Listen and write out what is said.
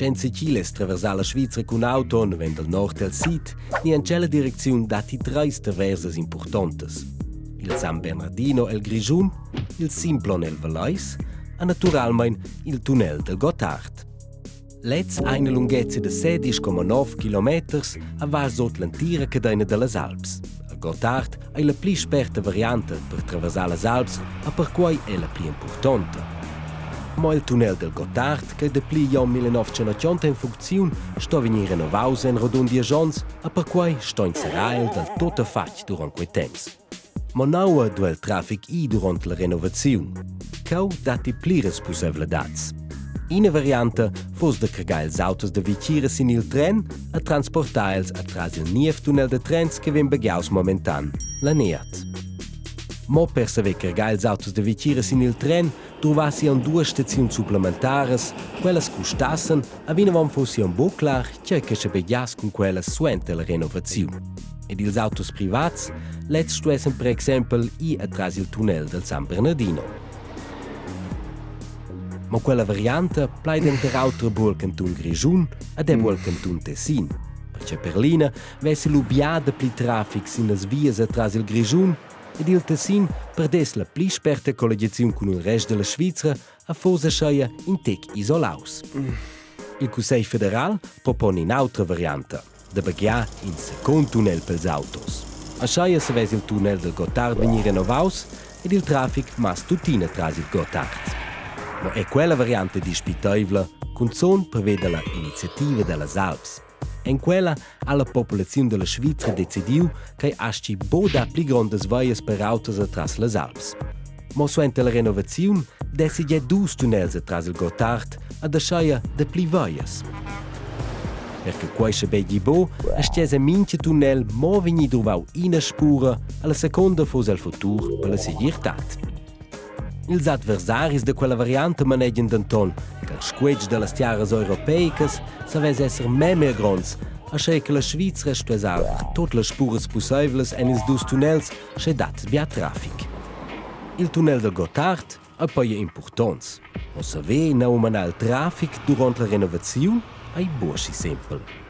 Senza chiles traversare la Svizzera con auto, vend dal nord al sud, ni in quella direzione dati tre traverses importantes. Il San Bernardino e il Grigiun, il Simplon e il Valais, e naturalmente il tunnel del Gottard. Letz ha una lunghezza di 16,9 km a va sotto l'antica catena delle Alps. Il Gottard è la più esperta variante per traversare le Alps e per cui è la più importante. Ma il tunnel del Gottard, che da più del 1980 in funzione, sta a venire rinnovato in rodon 10 anni e per cui sta in serrail del tutto fatto durante quei tempi. Ma non dove il traffico è durante la rinnovazione, che dà più responsabilità. Una variante fosse di caricare le autos da vicino in il tren e trasportarli attraverso il nuovo tunnel de trens che viene baggiato momentan, la NEAT. Ma per saper caricare le autos da vicino in il tren, trovassi in due stazioni supplementari, quelle che costassero e venivano fosse un po' chiaro che si baggiasse con quelle suente la rinnovazione. Ed i autos privati, let's stuessen per esempio attraverso il tunnel del San Bernardino. Ma quella variante plaide inter autre buol canton Grigiun ed è buol canton Tessin. Perché per Lina vesse l'ubiada pli traffic sin las vias atras il Grigiun ed il Tessin perdesse la pli sperta collegiazione con il resto della Svizzera a fosa sceia in tec isolaus. Il Consiglio federal propone un'altra variante, da baggiare il secondo tunnel per le autos. A sceia se vesse il tunnel del Gottard venire rinnovaus ed il traffic mas tuttina atras il Gottard. Ma è quella variante discutibile, con son prevede l'iniziativa delle Alps. In quella ha la popolazione della Svizzera decidiu che asci boda più grandi veias per autos atras le Alps. Ma suente la rinnovazione, decide due tunnels atras il Gottard a lasciare de più veias. Perché questo begli bo, a stese mince tunnel mo vegni trovau una spura, alla seconda fosse il futuro per la sicurezza. Ils adversaris de quella variante maneggian d'anton che il squedge delle stiaras europeicas savesse esser mehr grands, asche che la Svizzera stuesar tutte le spuras possibles en ils dus tunnels che dat via traffic. Il tunnel del Gottard ha poi importanza, ma se ve non manà il traffic durante la rinnovazione è buosci semple.